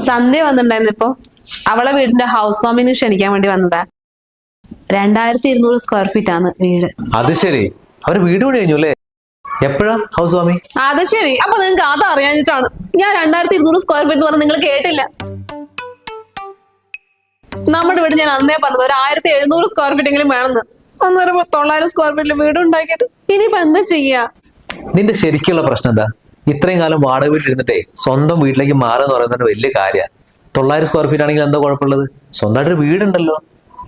സന്ധ്യ വന്നിട്ടുണ്ടായിരുന്നു ഇപ്പൊ. അവളെ വീടിന്റെ ഹൗസ് വാമിന് ക്ഷണിക്കാൻ വേണ്ടി വന്നതാ. 2200 സ്ക്വയർ ഫീറ്റ് ആണ് വീട്. അത് ശരി, അവര് വീട് പണി കഴിഞ്ഞു അല്ലേ? എപ്പോഴാ ഹൗസ് വാമിങ്? അത് ശരി, അപ്പൊ നിങ്ങൾക്ക് അത് അറിയാഞ്ഞിട്ടാണ് ഞാൻ 2200 സ്ക്വയർ ഫീറ്റ് പറഞ്ഞ് നിങ്ങൾ കേട്ടില്ല. നമ്മുടെ വീട് ഞാൻ അന്നേ പറഞ്ഞത് ഒരു 1700 സ്ക്വയർ ഫീറ്റ് എങ്കിലും വേണമെന്ന്. അന്നേരം 900 സ്ക്വയർ ഫീറ്റിൽ വീട് ഉണ്ടാക്കിയിട്ട് ഇനിയിപ്പോ എന്താ ചെയ്യാ? നിന്റെ ശരിക്കുള്ള പ്രശ്നം എന്താ? ഇത്രയും കാലം വാടക വീട്ടിലിരുന്നിട്ടേ സ്വന്തം വീട്ടിലേക്ക് മാറുക പറയുന്നത് വലിയ കാര്യമാണ്. 900 സ്ക്വയർ ഫീറ്റ് ആണെങ്കിൽ എന്താ കുഴപ്പമുള്ളത്? സ്വന്തമായിട്ടൊരു വീടുണ്ടല്ലോ.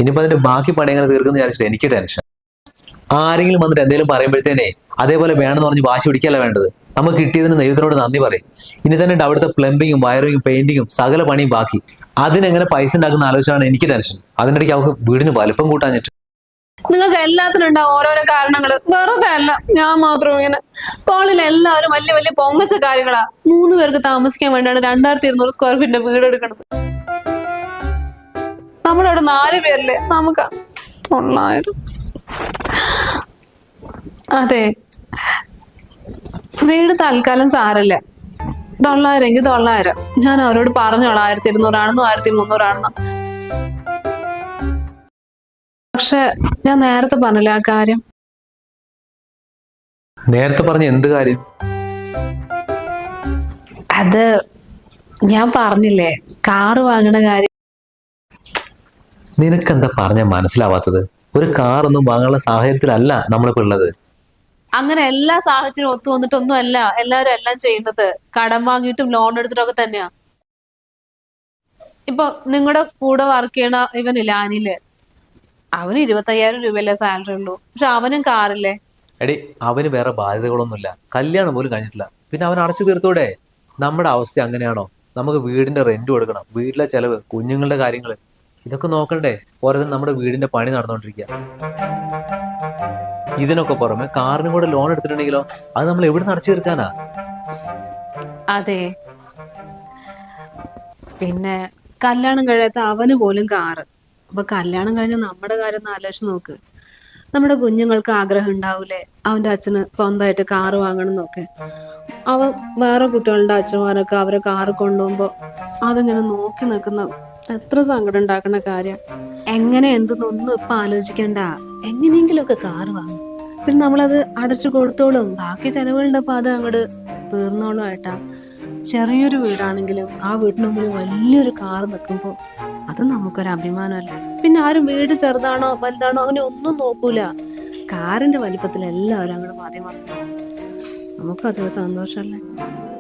ഇനിയിപ്പോ അതിന്റെ ബാക്കി പണി എങ്ങനെ തീർക്കുന്ന വിചാരിച്ചിട്ട് എനിക്ക് ടെൻഷൻ. ആരെങ്കിലും വന്നിട്ട് എന്തെങ്കിലും പറയുമ്പോഴത്തേനെ അതേപോലെ വേണമെന്ന് പറഞ്ഞ് വാശി പിടിക്കല്ല വേണ്ടത്. നമുക്ക് കിട്ടിയതിന് ദൈവത്തിനോട് നന്ദി പറയും. ഇനി തന്നെ അവിടുത്തെ പ്ലംബിങ്ങും വയറിങ്ങും പെയിന്റിങ്ങും സകല പണിയും ബാക്കി. അതിനെങ്ങനെ പൈസ ഉണ്ടാക്കുന്ന ആലോചിച്ചാണ് എനിക്ക് ടെൻഷൻ. അതിനിടയ്ക്ക് അവർക്ക് വീടിന് വലിപ്പം കൂട്ടാഞ്ഞിട്ട്. നിങ്ങൾക്ക് എല്ലാത്തിനും ഉണ്ടാവും ഓരോരോ കാരണങ്ങള്. വെറുതെ അല്ല ഞാൻ മാത്രം ഇങ്ങനെ. കോളിൽ എല്ലാവരും വലിയ വലിയ പൊങ്ങച്ച കാര്യങ്ങളാ. 3 പേർക്ക് താമസിക്കാൻ വേണ്ടിയാണ് 2200 സ്ക്വയർ ഫീറ്റിന്റെ വീട് എടുക്കുന്നത്. നമ്മളവിടെ 4 പേരല്ലേ, നമുക്ക് 900. അതെ, വീട് തൽക്കാലം സാരല്ല. 900 എങ്കിൽ 900. ഞാൻ അവരോട് പറഞ്ഞോളാം 1200 ആണെന്നോ 1300 ആണെന്നോ. പക്ഷെ ഞാൻ നേരത്തെ പറഞ്ഞില്ല ആ കാര്യം. നേരത്തെ പറഞ്ഞ എന്ത് കാര്യം? അത് ഞാൻ പറഞ്ഞില്ലേ, കാറ് വാങ്ങണ കാര്യം. നിനക്കെന്താ പറഞ്ഞ മനസ്സിലാവാത്തത്? ഒരു കാറൊന്നും വാങ്ങാനുള്ള സാഹചര്യത്തിലല്ല നമ്മളിപ്പോ ഉള്ളത്. അങ്ങനെ എല്ലാ സാഹചര്യവും ഒത്തു വന്നിട്ടൊന്നും അല്ല എല്ലാവരും എല്ലാം ചെയ്യുന്നത്. കടം വാങ്ങിയിട്ടും ലോൺ എടുത്തിട്ടൊക്കെ തന്നെയാ. ഇപ്പൊ നിങ്ങളുടെ കൂടെ വർക്ക് ചെയ്യണ ഇവനില്ല അനില്, അവന് 25,000 രൂപയല്ലേ സാലറി ഉള്ളൂ. പക്ഷെ അവനും കാറില്ലേ. എടി, അവന് വേറെ ബാധ്യതകളൊന്നുമില്ല. കല്യാണം പോലും കഴിഞ്ഞിട്ടില്ല. പിന്നെ അവൻ അടച്ചു തീർത്തൂടെ? നമ്മുടെ അവസ്ഥ അങ്ങനെയാണോ? നമുക്ക് വീടിന്റെ റെന്റ് കൊടുക്കണം, വീട്ടിലെ ചെലവ്, കുഞ്ഞുങ്ങളുടെ കാര്യങ്ങൾ, ഇതൊക്കെ നോക്കണ്ടേ? ഓരോ നമ്മുടെ വീടിന്റെ പണി നടന്നുകൊണ്ടിരിക്കുക. ഇതിനൊക്കെ പുറമെ കാറിനും കൂടെ ലോൺ എടുത്തിട്ടുണ്ടെങ്കിലോ അത് നമ്മൾ എവിടെ അടച്ചു തീർക്കാനാ? അതെ, പിന്നെ കല്യാണം കഴിയാത്ത അവന് പോലും കാറ്. അപ്പൊ കല്യാണം കഴിഞ്ഞ നമ്മുടെ കാര്യം ഒന്ന് ആലോചിച്ച് നോക്ക്. നമ്മുടെ കുഞ്ഞുങ്ങൾക്ക് ആഗ്രഹം ഉണ്ടാവൂലേ അവന്റെ അച്ഛന് സ്വന്തമായിട്ട് കാറ് വാങ്ങണം എന്നൊക്കെ. അവൻ വേറെ കുട്ടികളുടെ അച്ഛന്മാരൊക്കെ അവരെ കാറ് കൊണ്ടുപോകുമ്പോ അതിങ്ങനെ നോക്കി നിൽക്കുന്ന എത്ര സങ്കടം ഉണ്ടാക്കുന്ന കാര്യം. എങ്ങനെ എന്തെന്നൊന്നും ഇപ്പൊ ആലോചിക്കണ്ട. എങ്ങനെയെങ്കിലുമൊക്കെ കാറ് വാങ്ങും. പിന്നെ നമ്മളത് അടച്ചു കൊടുത്തോളും. ബാക്കി ചെലവുകളുടെ അപ്പൊ അത് അങ്ങോട്ട് തീർന്നോളും ആയിട്ടാ. ചെറിയൊരു വീടാണെങ്കിലും ആ വീട്ടിന് മുമ്പിൽ വലിയൊരു കാറ് നിൽക്കുമ്പോൾ അത് നമുക്കൊരു അഭിമാനമല്ലേ. പിന്നെ ആരും വീട് ചെറുതാണോ വലുതാണോ അങ്ങനെ ഒന്നും നോക്കൂല. കാറിന്റെ വലിപ്പത്തിൽ എല്ലാവരും അങ്ങോട്ട് മതി വന്നു. നമുക്കതൊരു സന്തോഷമല്ലേ.